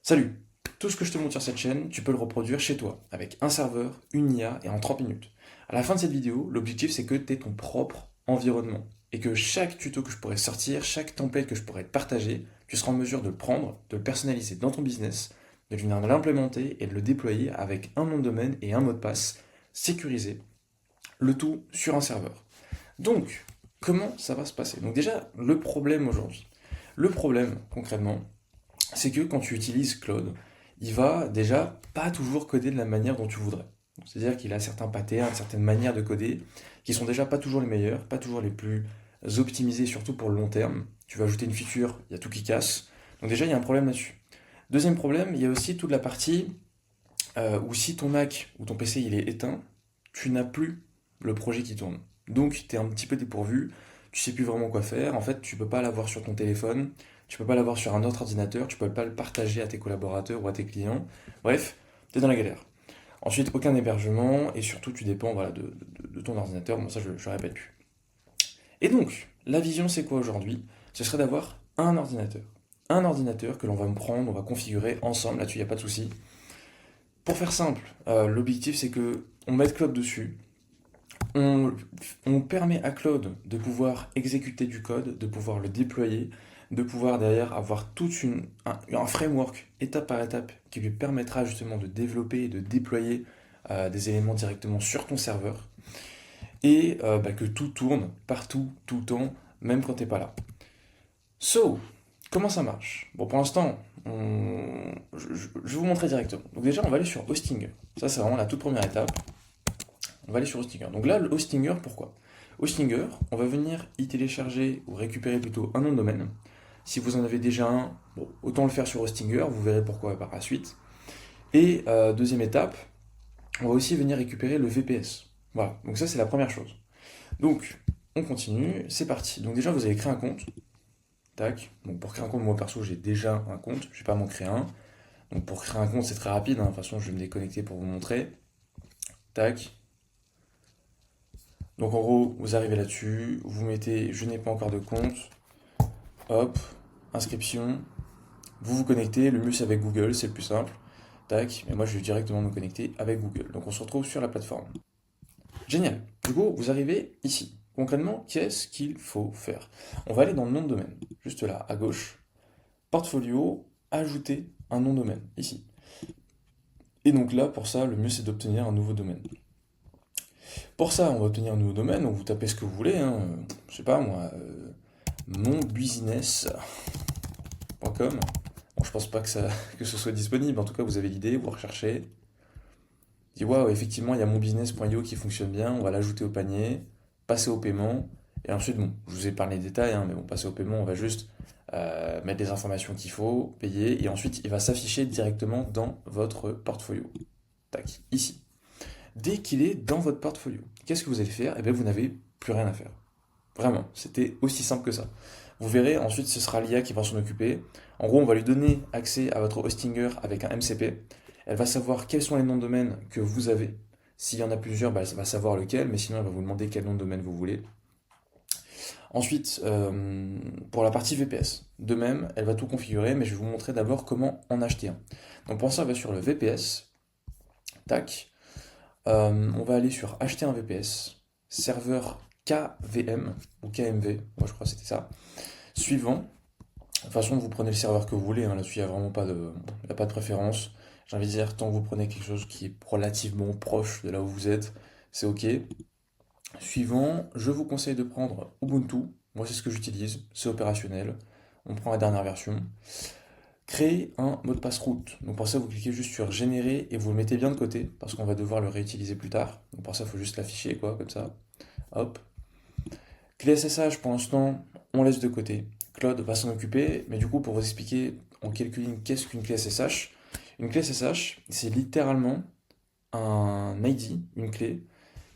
Salut! Tout ce que je te montre sur cette chaîne, tu peux le reproduire chez toi, avec un serveur, une IA et en 30 minutes. À la fin de cette vidéo, l'objectif c'est que tu aies ton propre environnement et que chaque tuto que je pourrais sortir, chaque template que je pourrais te partager, tu seras en mesure de le prendre, de le personnaliser dans ton business, de venir l'implémenter et de le déployer avec un nom de domaine et un mot de passe sécurisé, le tout sur un serveur. Donc, comment ça va se passer? Donc déjà, le problème aujourd'hui. Le problème, concrètement, c'est que quand tu utilises Claude, il va déjà pas toujours coder de la manière dont tu voudrais. C'est-à-dire qu'il a certains patterns, certaines manières de coder qui sont déjà pas toujours les meilleures, pas toujours les plus optimisées, surtout pour le long terme. Tu vas ajouter une feature, il y a tout qui casse. Donc déjà, il y a un problème là-dessus. Deuxième problème, il y a aussi toute la partie où si ton Mac ou ton PC il est éteint, tu n'as plus le projet qui tourne. Donc tu es un petit peu dépourvu, tu sais plus vraiment quoi faire. En fait, tu peux pas l'avoir sur ton téléphone, tu peux pas l'avoir sur un autre ordinateur, tu peux pas le partager à tes collaborateurs ou à tes clients. Bref, tu es dans la galère. Ensuite, aucun hébergement et surtout tu dépends voilà, de ton ordinateur. Bon, ça je le répète plus. Et donc, la vision c'est quoi aujourd'hui? Ce serait d'avoir un ordinateur. Un ordinateur que l'on va me prendre, on va configurer ensemble, là-dessus il n'y a pas de souci. Pour faire simple, l'objectif c'est que on mette Claude dessus, on, on permet à Claude de pouvoir exécuter du code, de pouvoir le déployer, de pouvoir derrière avoir un framework étape par étape qui lui permettra justement de développer et de déployer des éléments directement sur ton serveur et que tout tourne partout, tout le temps, même quand t'es pas là. So, comment ça marche? Bon, pour l'instant, je vais vous montrer directement. Donc déjà, on va aller sur Hostinger. Ça, c'est vraiment la toute première étape. On va aller sur Hostinger. Donc là, le Hostinger, pourquoi? Hostinger, on va venir y télécharger ou récupérer plutôt un nom de domaine. Si vous en avez déjà un, bon, autant le faire sur Hostinger, vous verrez pourquoi par la suite. Et deuxième étape, on va aussi venir récupérer le VPS. Voilà, donc ça c'est la première chose. Donc, on continue, c'est parti. Donc déjà, vous allez créer un compte. Tac. Donc pour créer un compte, moi perso, j'ai déjà un compte, je vais pas m'en créer un. Donc pour créer un compte, c'est très rapide, hein. De toute façon, je vais me déconnecter pour vous montrer. Tac. Donc en gros, vous arrivez là-dessus, vous mettez je n'ai pas encore de compte, hop, inscription, vous vous connectez, le mieux c'est avec Google, c'est le plus simple. Tac, mais moi je vais directement me connecter avec Google. Donc on se retrouve sur la plateforme. Génial. Du coup, vous arrivez ici. Concrètement, qu'est-ce qu'il faut faire? On va aller dans le nom de domaine, juste là, à gauche. Portfolio, ajouter un nom de domaine, ici. Et donc là, pour ça, le mieux c'est d'obtenir un nouveau domaine. Pour ça, on va obtenir un nouveau domaine, donc vous tapez ce que vous voulez, hein. Je sais pas moi, monbusiness.com. Bon, je pense pas que ce soit disponible, en tout cas vous avez l'idée, vous recherchez. Dit waouh, effectivement, il y a monbusiness.io qui fonctionne bien, on va l'ajouter au panier, passer au paiement, et ensuite, bon, je vous ai parlé des détails, hein, mais bon, passer au paiement, on va juste mettre les informations qu'il faut, payer, et ensuite il va s'afficher directement dans votre portfolio. Tac, ici. Dès qu'il est dans votre portfolio, qu'est-ce que vous allez faire? Eh bien, vous n'avez plus rien à faire. Vraiment, c'était aussi simple que ça. Vous verrez, ensuite ce sera l'IA qui va s'en occuper. En gros, on va lui donner accès à votre Hostinger avec un MCP. Elle va savoir quels sont les noms de domaine que vous avez. S'il y en a plusieurs, bah, elle va savoir lequel, mais sinon elle va vous demander quel nom de domaine vous voulez. Ensuite, pour la partie VPS, de même, elle va tout configurer, mais je vais vous montrer d'abord comment en acheter un. Donc pour ça, on va sur le VPS, tac. On va aller sur acheter un VPS, serveur KVM ou KMV, moi je crois que c'était ça. Suivant, de toute façon, vous prenez le serveur que vous voulez, hein, là-dessus, il n'y a vraiment pas de préférence. J'ai envie de dire, tant que vous prenez quelque chose qui est relativement proche de là où vous êtes, c'est OK. Suivant, je vous conseille de prendre Ubuntu. Moi, c'est ce que j'utilise, c'est opérationnel. On prend la dernière version. Créer un mot de passe root. Donc pour ça, vous cliquez juste sur générer et vous le mettez bien de côté parce qu'on va devoir le réutiliser plus tard. Donc pour ça, il faut juste l'afficher, quoi, comme ça. Hop. Clé SSH, pour l'instant, on laisse de côté. Claude va s'en occuper, mais du coup, pour vous expliquer en quelques lignes qu'est-ce qu'une clé SSH, une clé SSH, c'est littéralement un ID, une clé,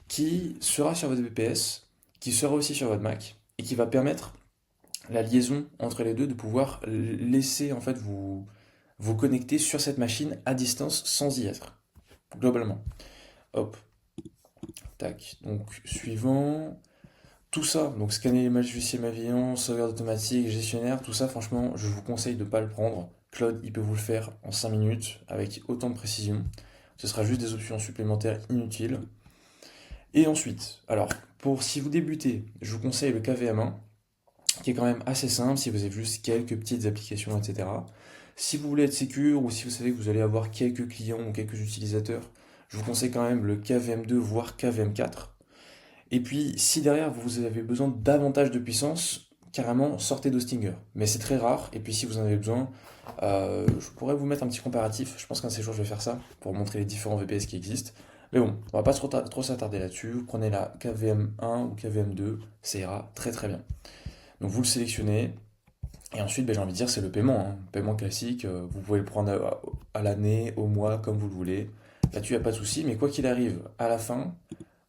qui sera sur votre VPS, qui sera aussi sur votre Mac, et qui va permettre la liaison entre les deux, de pouvoir laisser en fait vous connecter sur cette machine à distance sans y être, globalement. Hop, tac. Donc, suivant. Tout ça, donc scanner l'image du logiciel Mavion, sauvegarde automatique, gestionnaire, tout ça, franchement, je vous conseille de ne pas le prendre. Claude, il peut vous le faire en 5 minutes avec autant de précision. Ce sera juste des options supplémentaires inutiles. Et ensuite, alors, pour si vous débutez, je vous conseille le KVM1, qui est quand même assez simple si vous avez juste quelques petites applications, etc. Si vous voulez être sécure ou si vous savez que vous allez avoir quelques clients ou quelques utilisateurs, je vous conseille quand même le KVM2 voire KVM4. Et puis, si derrière vous avez besoin de davantage de puissance, carrément sortez d'Hostinger. Mais c'est très rare, et puis si vous en avez besoin, je pourrais vous mettre un petit comparatif. Je pense qu'un de ces jours je vais faire ça pour montrer les différents VPS qui existent. Mais bon, on va pas trop s'attarder là-dessus. Vous prenez la KVM1 ou KVM2, ça ira très très bien. Donc vous le sélectionnez, et ensuite, ben, j'ai envie de dire, c'est le paiement, hein. Paiement classique, vous pouvez le prendre à l'année, au mois, comme vous le voulez. Là-dessus, il n'y a pas de souci, mais quoi qu'il arrive, à la fin,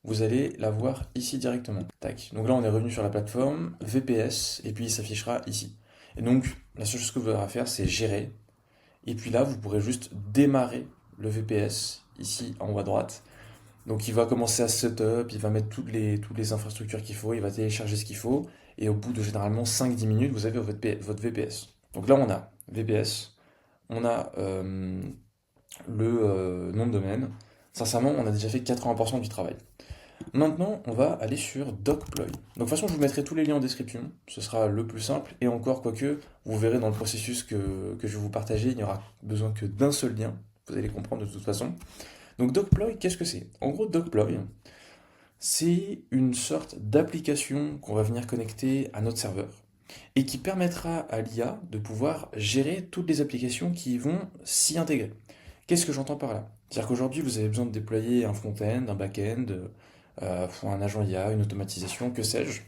vous allez la voir ici directement. Tac. Donc là, on est revenu sur la plateforme, VPS, et puis il s'affichera ici. Et donc, la seule chose que vous aurez à faire, c'est gérer. Et puis là, vous pourrez juste démarrer le VPS, ici en haut à droite. Donc il va commencer à setup, il va mettre toutes les infrastructures qu'il faut, il va télécharger ce qu'il faut, et au bout de généralement 5-10 minutes, vous avez votre VPS. Donc là, on a VPS, on a le nom de domaine. Sincèrement, on a déjà fait 80% du travail. Maintenant, on va aller sur Dogploy. Donc, de toute façon, je vous mettrai tous les liens en description. Ce sera le plus simple. Et encore, quoique, vous verrez dans le processus que je vais vous partager, il n'y aura besoin que d'un seul lien. Vous allez comprendre de toute façon. Donc, Dogploy, qu'est-ce que c'est? En gros, Dogploy, c'est une sorte d'application qu'on va venir connecter à notre serveur et qui permettra à l'IA de pouvoir gérer toutes les applications qui vont s'y intégrer. Qu'est-ce que j'entends par là? C'est-à-dire qu'aujourd'hui, vous avez besoin de déployer un front-end, un back-end, un agent IA, une automatisation, que sais-je.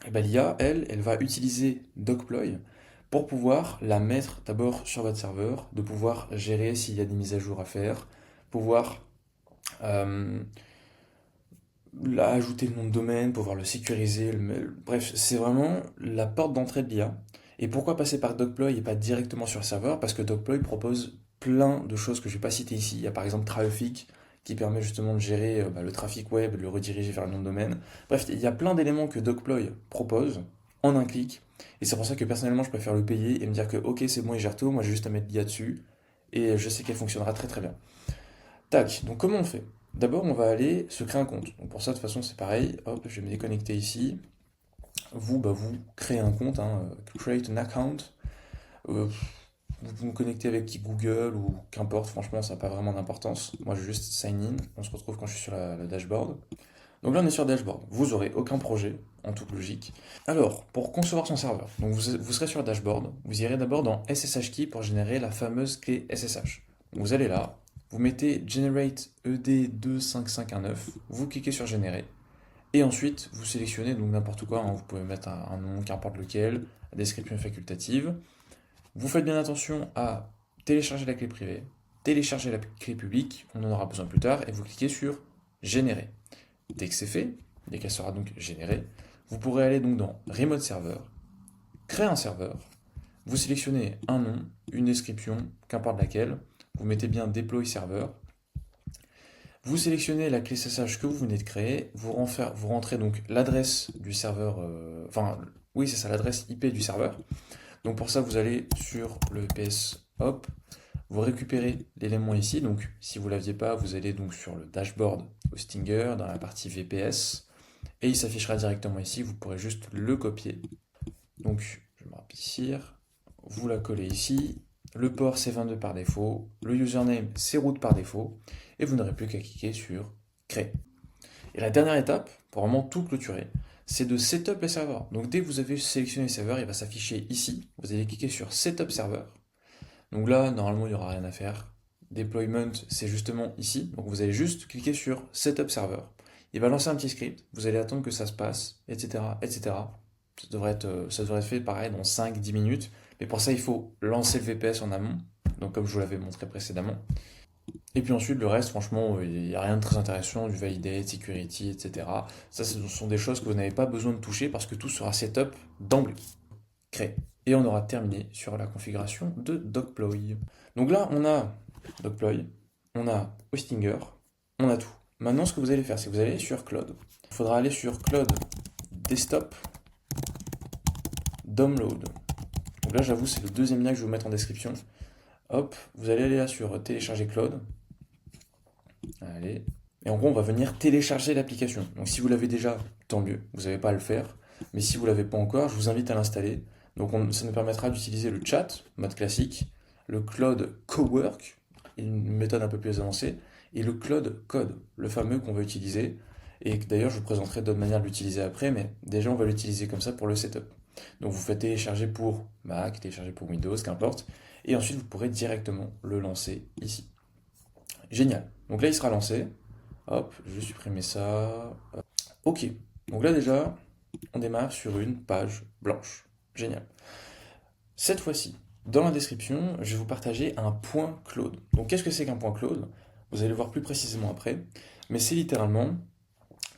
Et ben, l'IA, elle va utiliser Dogploy pour pouvoir la mettre d'abord sur votre serveur, de pouvoir gérer s'il y a des mises à jour à faire, pouvoir euh, ajouter le nom de domaine, pouvoir le sécuriser. Bref, c'est vraiment la porte d'entrée de l'IA. Et pourquoi passer par Dogploy et pas directement sur le serveur? Parce que Dogploy propose plein de choses que je ne vais pas citer ici. Il y a par exemple Traffic qui permet justement de gérer le trafic web, de le rediriger vers le nom de domaine. Bref, il y a plein d'éléments que Dogploy propose en un clic. Et c'est pour ça que personnellement, je préfère le payer et me dire que ok, c'est bon, il gère tout, moi j'ai juste à mettre l'IA dessus. Et je sais qu'elle fonctionnera très très bien. Tac, donc comment on fait? D'abord, on va aller se créer un compte. Donc pour ça, de toute façon, c'est pareil. Hop, je vais me déconnecter ici. Vous, vous créez un compte, hein, create an account. Euh, vous vous connectez avec Google ou qu'importe, franchement, ça n'a pas vraiment d'importance. Moi, je vais juste sign in. On se retrouve quand je suis sur le dashboard. Donc là, on est sur dashboard. Vous n'aurez aucun projet, en toute logique. Alors, pour concevoir son serveur, donc vous serez sur le dashboard. Vous irez d'abord dans SSH Key pour générer la fameuse clé SSH. Donc vous allez là, vous mettez Generate ED25519, vous cliquez sur Générer, et ensuite vous sélectionnez donc n'importe quoi, hein, vous pouvez mettre un nom, qu'importe lequel, la description est facultative. Vous faites bien attention à télécharger la clé privée, télécharger la clé publique, on en aura besoin plus tard, et vous cliquez sur Générer. Dès que c'est fait, dès qu'elle sera donc générée, vous pourrez aller donc dans Remote Server, créer un serveur, vous sélectionnez un nom, une description, qu'importe laquelle, vous mettez bien Deploy Server, vous sélectionnez la clé SSH que vous venez de créer, vous rentrez donc l'adresse du serveur, oui c'est ça, l'adresse IP du serveur. Donc pour ça, vous allez sur le VPS, hop, vous récupérez l'élément ici. Donc si vous ne l'aviez pas, vous allez donc sur le dashboard Hostinger, dans la partie VPS, et il s'affichera directement ici, vous pourrez juste le copier. Donc je vais me rapetir, vous la collez ici, le port c'est 22 par défaut, le username c'est root par défaut, et vous n'aurez plus qu'à cliquer sur créer. Et la dernière étape, pour vraiment tout clôturer, c'est de setup les serveurs. Donc dès que vous avez sélectionné les serveurs, il va s'afficher ici. Vous allez cliquer sur Setup Server. Donc là, normalement, il n'y aura rien à faire. Deployment, c'est justement ici. Donc vous allez juste cliquer sur Setup Server. Il va lancer un petit script. Vous allez attendre que ça se passe, etc., etc. Ça devrait être fait pareil dans 5-10 minutes. Mais pour ça, il faut lancer le VPS en amont. Donc comme je vous l'avais montré précédemment. Et puis ensuite, le reste, franchement, il n'y a rien de très intéressant, du validate, security, etc. Ça, ce sont des choses que vous n'avez pas besoin de toucher parce que tout sera setup d'emblée. Créé. Et on aura terminé sur la configuration de Dogploy. Donc là, on a Dogploy, on a Hostinger, on a tout. Maintenant, ce que vous allez faire, c'est que vous allez sur Cloud. Il faudra aller sur Cloud Desktop Download. Donc là, j'avoue, c'est le deuxième lien que je vais vous mettre en description. hop, vous allez aller là sur télécharger Claude. Allez. Et en gros, on va venir télécharger l'application. Donc si vous l'avez déjà, tant mieux, vous n'avez pas à le faire. Mais si vous ne l'avez pas encore, je vous invite à l'installer. Donc ça nous permettra d'utiliser le chat, mode classique, le Claude Cowork, une méthode un peu plus avancée, et le Claude Code, le fameux qu'on va utiliser. Et d'ailleurs, je vous présenterai d'autres manières de l'utiliser après, mais déjà, on va l'utiliser comme ça pour le setup. Donc vous faites télécharger pour Mac, télécharger pour Windows, qu'importe. Et ensuite, vous pourrez directement le lancer ici. Génial. Donc là, il sera lancé. Hop, je vais supprimer ça. Ok. Donc là, déjà, on démarre sur une page blanche. Génial. Cette fois-ci, dans la description, je vais vous partager un point Claude. Donc qu'est-ce que c'est qu'un point Claude? Vous allez le voir plus précisément après. Mais c'est littéralement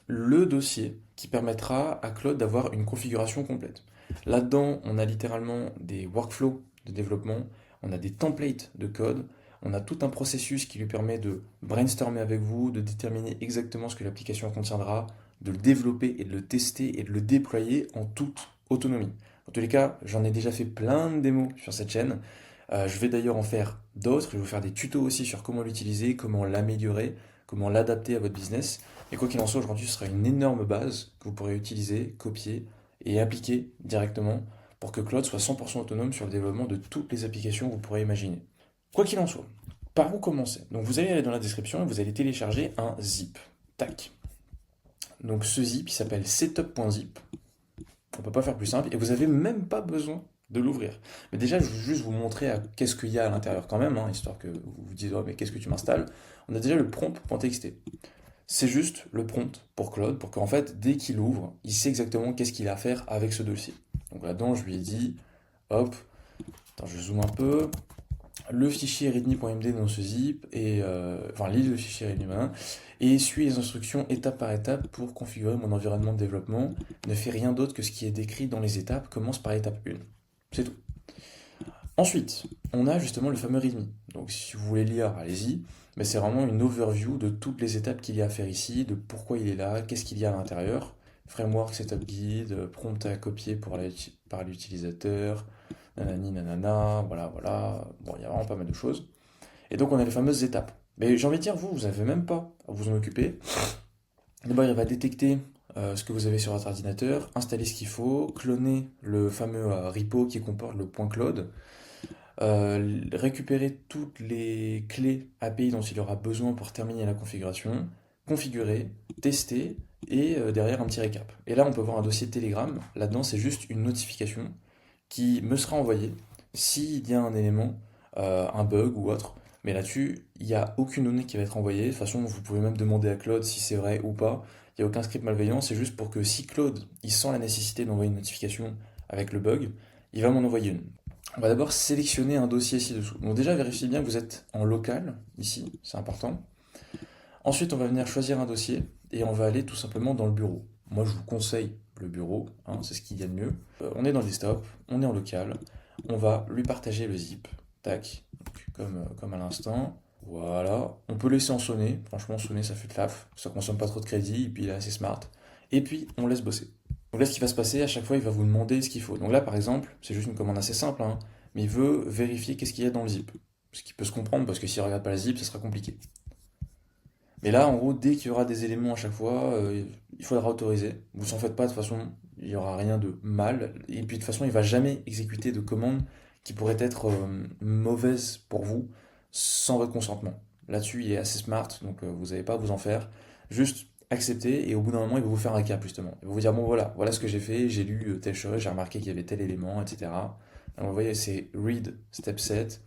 le dossier qui permettra à Claude d'avoir une configuration complète. Là-dedans, on a littéralement des workflows de développement, on a des templates de code, on a tout un processus qui lui permet de brainstormer avec vous, de déterminer exactement ce que l'application contiendra, de le développer et de le tester et de le déployer en toute autonomie. En tous les cas, j'en ai déjà fait plein de démos sur cette chaîne. Je vais d'ailleurs en faire d'autres. Je vais vous faire des tutos aussi sur comment l'utiliser, comment l'améliorer, comment l'adapter à votre business. Et quoi qu'il en soit, aujourd'hui, ce sera une énorme base que vous pourrez utiliser, copier et appliquer directement pour que Claude soit 100% autonome sur le développement de toutes les applications que vous pourrez imaginer. Quoi qu'il en soit, par où commencer? Donc vous allez aller dans la description et vous allez télécharger un zip. Tac. Donc ce zip, il s'appelle setup.zip. On ne peut pas faire plus simple et vous n'avez même pas besoin de l'ouvrir. Mais déjà, je veux juste vous montrer qu'est-ce qu'il y a à l'intérieur quand même, hein, histoire que vous vous disiez, oh, mais qu'est-ce que tu m'installes? On a déjà le prompt.txt. C'est juste le prompt pour Claude, pour qu'en fait, dès qu'il ouvre, il sait exactement qu'est-ce qu'il a à faire avec ce dossier. Donc là-dedans, je lui ai dit, hop, attends, je zoome un peu, le fichier readme.md dans ce zip, enfin, lis le fichier readme, et suis les instructions étape par étape pour configurer mon environnement de développement. Ne fais rien d'autre que ce qui est décrit dans les étapes, commence par étape 1. C'est tout. Ensuite, on a justement le fameux README. Donc si vous voulez lire, allez-y. Mais c'est vraiment une overview de toutes les étapes qu'il y a à faire ici, de pourquoi il est là, qu'est-ce qu'il y a à l'intérieur. Framework, setup guide, prompt à copier par l'utilisateur, nanani nanana, voilà, voilà. Bon, il y a vraiment pas mal de choses. Et donc on a les fameuses étapes. Mais j'ai envie de dire, vous n'avez même pas à vous en occuper. D'abord, il va détecter ce que vous avez sur votre ordinateur, installer ce qu'il faut, cloner le fameux repo qui comporte le point Claude, récupérer toutes les clés API dont il aura besoin pour terminer la configuration, configurer, tester, et derrière un petit récap. Et là, on peut voir un dossier Telegram. Là-dedans, c'est juste une notification qui me sera envoyée s'il y a un élément, un bug ou autre. Mais là-dessus, il n'y a aucune donnée qui va être envoyée. De toute façon, vous pouvez même demander à Claude si c'est vrai ou pas. Il n'y a aucun script malveillant. C'est juste pour que si Claude il sent la nécessité d'envoyer une notification avec le bug, il va m'en envoyer une. On va d'abord sélectionner un dossier ci-dessous. Donc déjà, vérifiez bien que vous êtes en local, ici, c'est important. Ensuite, on va venir choisir un dossier et on va aller tout simplement dans le bureau. Moi, je vous conseille le bureau, hein, c'est ce qu'il y a de mieux. On est dans le desktop, on est en local, on va lui partager le zip, tac, comme à l'instant. Voilà, on peut laisser en sonner, franchement sonner ça fait de taf, ça consomme pas trop de crédit et puis il est assez smart. Et puis on laisse bosser. Donc là ce qui va se passer, à chaque fois il va vous demander ce qu'il faut. Donc là par exemple, c'est juste une commande assez simple, hein, mais il veut vérifier qu'est-ce qu'il y a dans le zip. Ce qui peut se comprendre parce que s'il regarde pas le zip, ça sera compliqué. Mais là, en gros, dès qu'il y aura des éléments à chaque fois, il faudra autoriser. Vous en faites pas, de toute façon, il n'y aura rien de mal. Et puis de toute façon, il va jamais exécuter de commande qui pourrait être mauvaise pour vous sans votre consentement. Là-dessus, il est assez smart, donc vous n'avez pas à vous en faire. Juste accepter et au bout d'un moment, il va vous faire un récap justement. Il va vous dire, bon voilà, voilà ce que j'ai fait, j'ai lu telle chose, j'ai remarqué qu'il y avait tel élément, etc. Donc vous voyez, c'est read, step set,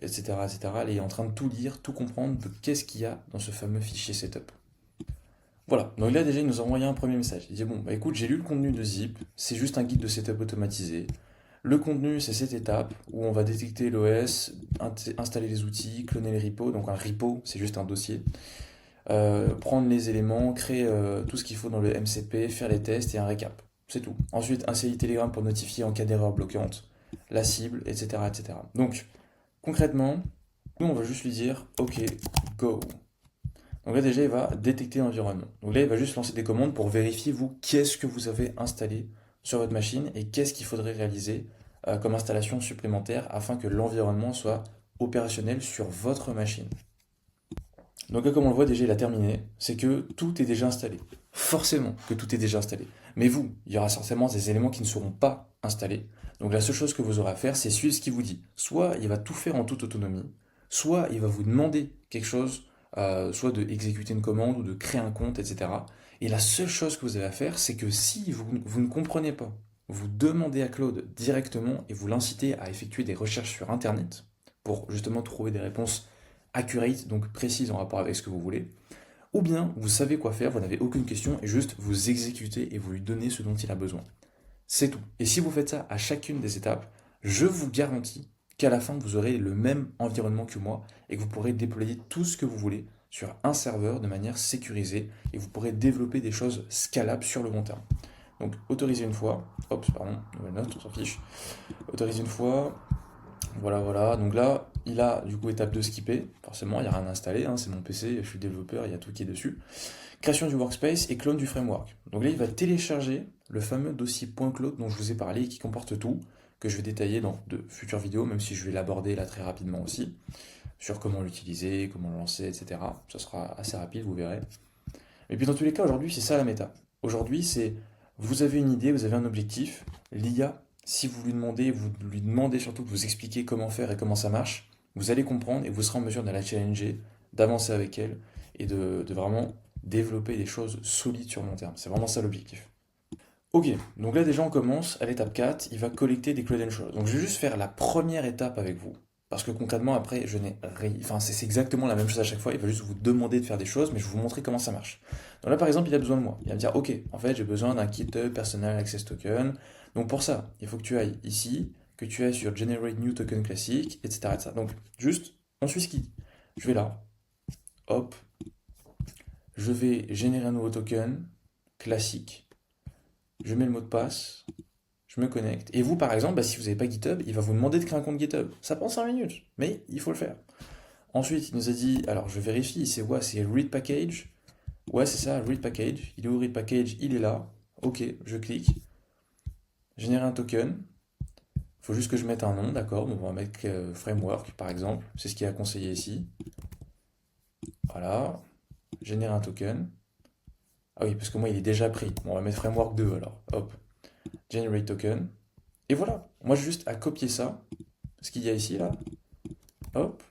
etc., etc. Et il est en train de tout lire, tout comprendre de qu'est-ce qu'il y a dans ce fameux fichier setup. Voilà, donc là déjà il nous a envoyé un premier message. Il dit bon, bah écoute, j'ai lu le contenu de Zip, c'est juste un guide de setup automatisé. Le contenu, c'est cette étape où on va détecter l'OS, installer les outils, cloner les repos. Donc un repo, c'est juste un dossier. Prendre les éléments, créer tout ce qu'il faut dans le MCP, faire les tests et un récap. C'est tout. Ensuite, un CI Telegram pour notifier en cas d'erreur bloquante, la cible, etc., etc. Donc, concrètement, nous, on va juste lui dire OK, go. Donc là, déjà, il va détecter l'environnement. Donc là, il va juste lancer des commandes pour vérifier, vous, qu'est-ce que vous avez installé sur votre machine et qu'est-ce qu'il faudrait réaliser comme installation supplémentaire afin que l'environnement soit opérationnel sur votre machine. Donc là, comme on le voit déjà, il a terminé, c'est que tout est déjà installé. Forcément que tout est déjà installé. Mais vous, il y aura certainement des éléments qui ne seront pas installés. Donc la seule chose que vous aurez à faire, c'est suivre ce qu'il vous dit. Soit il va tout faire en toute autonomie, soit il va vous demander quelque chose, soit de exécuter une commande ou de créer un compte, etc. Et la seule chose que vous avez à faire, c'est que si vous ne comprenez pas, vous demandez à Claude directement et vous l'incitez à effectuer des recherches sur Internet pour justement trouver des réponses accurate, donc précise en rapport avec ce que vous voulez, ou bien vous savez quoi faire, vous n'avez aucune question et juste vous exécutez et vous lui donnez ce dont il a besoin. C'est tout. Et si vous faites ça à chacune des étapes, je vous garantis qu'à la fin vous aurez le même environnement que moi et que vous pourrez déployer tout ce que vous voulez sur un serveur de manière sécurisée et vous pourrez développer des choses scalables sur le long terme. Donc autoriser une fois, hop, pardon, nouvelle note, on s'en fiche, autoriser une fois, voilà. Donc là, il a du coup étape de skipper. Forcément, il n'y a rien à installer, hein, c'est mon PC, je suis développeur, il y a tout qui est dessus. Création du workspace et clone du framework. Donc là, il va télécharger le fameux dossier .clone dont je vous ai parlé et qui comporte tout, que je vais détailler dans de futures vidéos, même si je vais l'aborder là très rapidement aussi, sur comment l'utiliser, comment le lancer, etc. Ça sera assez rapide, vous verrez. Et puis dans tous les cas, aujourd'hui, c'est ça la méta. Aujourd'hui, c'est vous avez une idée, vous avez un objectif. L'IA, si vous lui demandez surtout de vous expliquer comment faire et comment ça marche, vous allez comprendre et vous serez en mesure de la challenger, d'avancer avec elle et de vraiment développer des choses solides sur le long terme. C'est vraiment ça l'objectif. Ok, donc là déjà on commence à l'étape 4, il va collecter des credentials. Donc je vais juste faire la première étape avec vous. Parce que concrètement après, je n'ai rien. Enfin, c'est exactement la même chose à chaque fois, il va juste vous demander de faire des choses, mais je vais vous montrer comment ça marche. Donc là par exemple, il a besoin de moi. Il va me dire, ok, en fait j'ai besoin d'un GitHub Personal Access Token. Donc pour ça, il faut que tu ailles ici, que tu ailles sur Generate New Token Classic, etc. Donc juste, on suit ce qu'il dit. Je vais là, hop, je vais générer un nouveau token classique. Je mets le mot de passe, je me connecte. Et vous, par exemple, si vous n'avez pas GitHub, il va vous demander de créer un compte GitHub. Ça prend 5 minutes, mais il faut le faire. Ensuite, il nous a dit, alors je vérifie, c'est quoi? C'est read package. Ouais, c'est ça, read package. Il est où read package? Il est là. Ok, je clique. Générer un token. Il faut juste que je mette un nom, d'accord? Donc on va mettre framework, par exemple. C'est ce qui est conseillé ici. Voilà. Générer un token. Ah oui, parce que moi, il est déjà pris. Bon, on va mettre framework 2 alors. Hop. Generate token. Et voilà. Moi, j'ai juste à copier ça. Ce qu'il y a ici, là. Hop.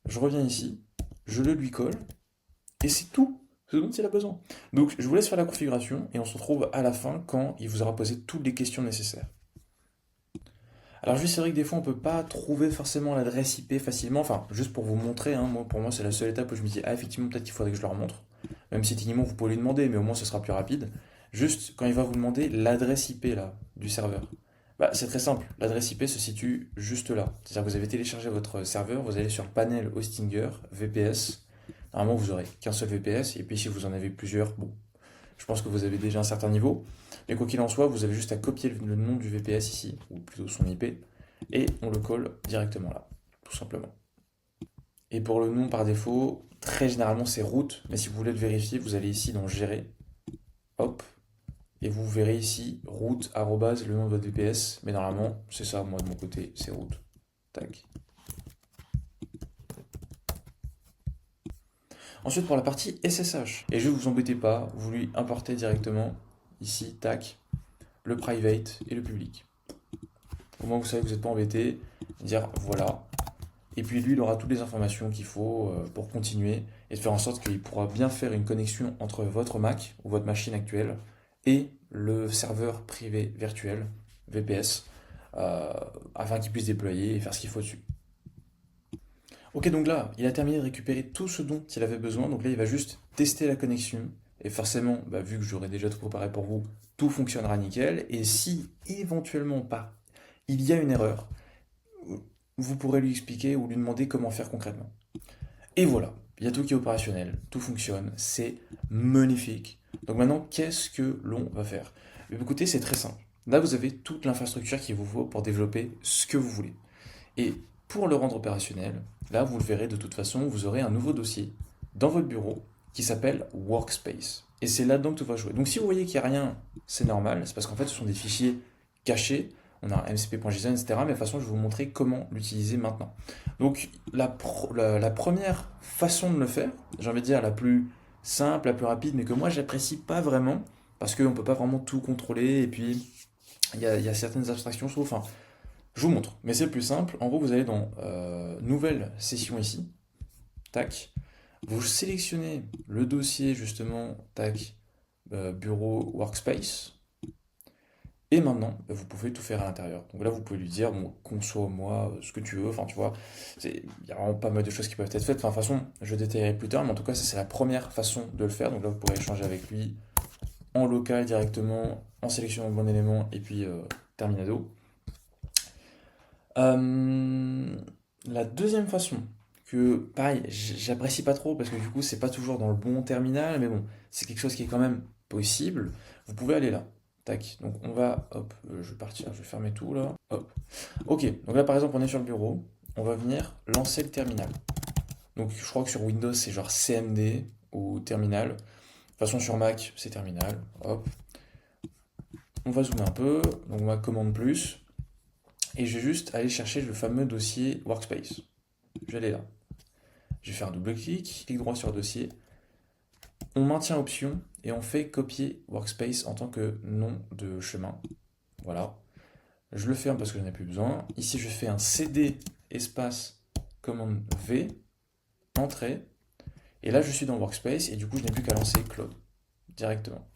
Je reviens ici. Je le lui colle. Et c'est tout ce dont il a besoin. Donc, je vous laisse faire la configuration et on se retrouve à la fin quand il vous aura posé toutes les questions nécessaires. Alors, juste, c'est vrai que des fois, on ne peut pas trouver forcément l'adresse IP facilement. Enfin, juste pour vous montrer, hein, pour moi, c'est la seule étape où je me dis, ah, effectivement, peut-être qu'il faudrait que je leur montre. Même si techniquement, vous pouvez lui demander, mais au moins, ce sera plus rapide. Juste, quand il va vous demander l'adresse IP là, du serveur, c'est très simple. L'adresse IP se situe juste là. C'est-à-dire que vous avez téléchargé votre serveur, vous allez sur le panel Hostinger, VPS. Normalement, vous n'aurez qu'un seul VPS. Et puis, si vous en avez plusieurs, bon, je pense que vous avez déjà un certain niveau. Mais quoi qu'il en soit, vous avez juste à copier le nom du VPS ici, ou plutôt son IP, et on le colle directement là, tout simplement. Et pour le nom par défaut, très généralement c'est root, mais si vous voulez le vérifier, vous allez ici dans gérer, hop, et vous verrez ici root, arrobase, le nom de votre VPS, mais normalement c'est ça, moi de mon côté, c'est root. Tac. Ensuite pour la partie SSH, et je ne vous embêtez pas, vous lui importez directement, ici, tac, le private et le public. Au moins vous savez que vous n'êtes pas embêté, dire voilà. Et puis lui, il aura toutes les informations qu'il faut pour continuer et de faire en sorte qu'il pourra bien faire une connexion entre votre Mac ou votre machine actuelle et le serveur privé virtuel, VPS, afin qu'il puisse déployer et faire ce qu'il faut dessus. Ok, donc là, il a terminé de récupérer tout ce dont il avait besoin. Donc là, il va juste tester la connexion. Et forcément, vu que j'aurai déjà tout préparé pour vous, tout fonctionnera nickel. Et si éventuellement pas, il y a une erreur, vous pourrez lui expliquer ou lui demander comment faire concrètement. Et voilà, il y a tout qui est opérationnel, tout fonctionne, c'est magnifique. Donc maintenant, qu'est-ce que l'on va faire? Écoutez, c'est très simple. Là, vous avez toute l'infrastructure qu'il vous faut pour développer ce que vous voulez. Et pour le rendre opérationnel, là, vous le verrez de toute façon, vous aurez un nouveau dossier dans votre bureau qui s'appelle Workspace. Et c'est là-dedans que tout va jouer. Donc si vous voyez qu'il n'y a rien, c'est normal, c'est parce qu'en fait, ce sont des fichiers cachés on a un mcp.json, etc. Mais de toute façon, je vais vous montrer comment l'utiliser maintenant. Donc, la première façon de le faire, j'ai envie de dire la plus simple, la plus rapide, mais que moi, j'apprécie pas vraiment, parce qu'on peut pas vraiment tout contrôler, et puis il y a certaines abstractions, je trouve. Enfin, je vous montre, mais c'est le plus simple. En gros, vous allez dans Nouvelle session ici, tac. Vous sélectionnez le dossier justement, tac, bureau workspace. Et maintenant, vous pouvez tout faire à l'intérieur. Donc là, vous pouvez lui dire, bon, conçois-moi ce que tu veux. Enfin, tu vois, il y a vraiment pas mal de choses qui peuvent être faites. Enfin, de toute façon, je détaillerai plus tard, mais en tout cas, ça, c'est la première façon de le faire. Donc là, vous pourrez échanger avec lui en local directement, en sélectionnant le bon élément, et puis terminado. La deuxième façon, que pareil, j'apprécie pas trop parce que du coup, c'est pas toujours dans le bon terminal, mais bon, c'est quelque chose qui est quand même possible. Vous pouvez aller là. Tac. Donc on va, hop, je vais partir, je vais fermer tout là. Hop. Ok. Donc là, par exemple, on est sur le bureau. On va venir lancer le terminal. Donc je crois que sur Windows, c'est genre CMD ou terminal. De toute façon, sur Mac, c'est terminal. Hop. On va zoomer un peu. Donc on va commande plus. Et je vais juste aller chercher le fameux dossier Workspace. Je vais aller là. Je vais faire un double-clic, clic droit sur dossier. On maintient option et on fait copier Workspace en tant que nom de chemin. Voilà. Je le ferme parce que je n'en ai plus besoin. Ici, je fais un CD espace commande V, entrée. Et là, je suis dans Workspace et du coup, je n'ai plus qu'à lancer Cloud directement.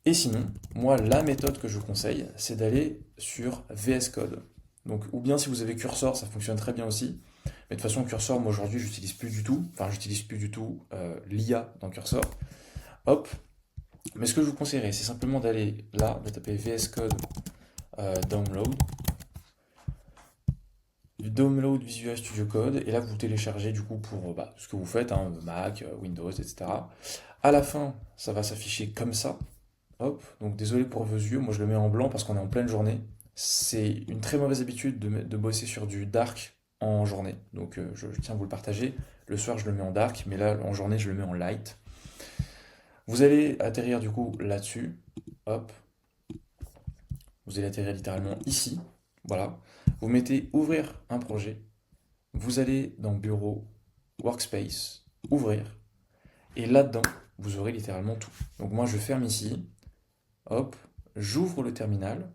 Et sinon, moi, la méthode que je vous conseille, c'est d'aller sur VS Code. Donc, ou bien si vous avez Cursor, ça fonctionne très bien aussi. Mais de toute façon, Cursor, moi aujourd'hui, j'utilise plus du tout. Enfin, j'utilise plus du tout l'IA dans Cursor. Hop. Mais ce que je vous conseillerais, c'est simplement d'aller là, de taper VS Code download. Du download Visual Studio Code. Et là, vous téléchargez du coup pour ce que vous faites, hein, Mac, Windows, etc. À la fin, ça va s'afficher comme ça. Hop, donc désolé pour vos yeux, moi je le mets en blanc parce qu'on est en pleine journée. C'est une très mauvaise habitude de bosser sur du dark en journée, donc je tiens à vous le partager. Le soir je le mets en dark, mais là en journée je le mets en light. Vous allez atterrir du coup là-dessus, hop, vous allez atterrir littéralement ici, voilà. Vous mettez ouvrir un projet, vous allez dans bureau, workspace, ouvrir, et là-dedans vous aurez littéralement tout. Donc moi je ferme ici. Hop, j'ouvre le terminal,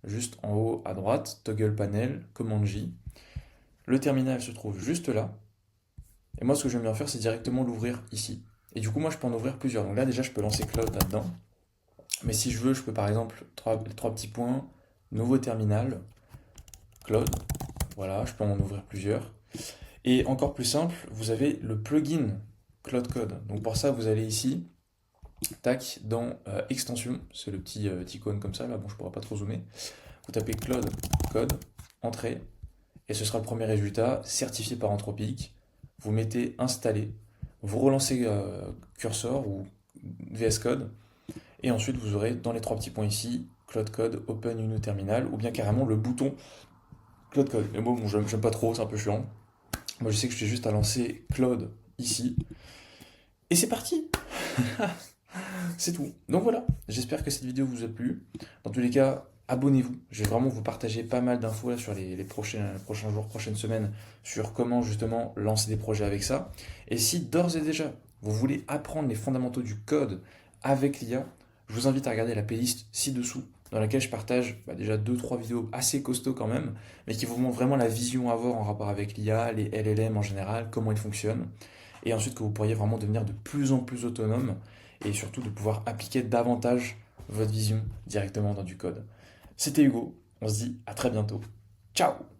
juste en haut à droite, toggle panel, commande J. Le terminal se trouve juste là. Et moi, ce que j'aime bien faire, c'est directement l'ouvrir ici. Et du coup, moi, je peux en ouvrir plusieurs. Donc là, déjà, je peux lancer Cloud là-dedans. Mais si je veux, je peux par exemple, trois petits points, nouveau terminal, Cloud. Voilà, je peux en ouvrir plusieurs. Et encore plus simple, vous avez le plugin Cloud Code. Donc pour ça, vous allez ici, tac, dans extension, c'est le petit icône comme ça, là, bon, je pourrais pas trop zoomer. Vous tapez Cloud Code, entrée, et ce sera le premier résultat, certifié par Anthropic. Vous mettez installer, vous relancez cursor ou VS Code, et ensuite vous aurez dans les trois petits points ici, Cloud Code, Open New Terminal, ou bien carrément le bouton Cloud Code. Mais bon, j'aime pas trop, c'est un peu chiant. Moi je sais que je fais juste à lancer Cloud ici, et c'est parti. C'est tout. Donc voilà, j'espère que cette vidéo vous a plu. Dans tous les cas, abonnez-vous. Je vais vraiment vous partager pas mal d'infos là sur les prochains jours, prochaines semaines, sur comment justement lancer des projets avec ça. Et si d'ores et déjà, vous voulez apprendre les fondamentaux du code avec l'IA, je vous invite à regarder la playlist ci-dessous, dans laquelle je partage déjà 2-3 vidéos assez costauds quand même, mais qui vous montrent vraiment la vision à avoir en rapport avec l'IA, les LLM en général, comment ils fonctionnent, et ensuite que vous pourriez vraiment devenir de plus en plus autonome et surtout de pouvoir appliquer davantage votre vision directement dans du code. C'était Hugo, on se dit à très bientôt. Ciao!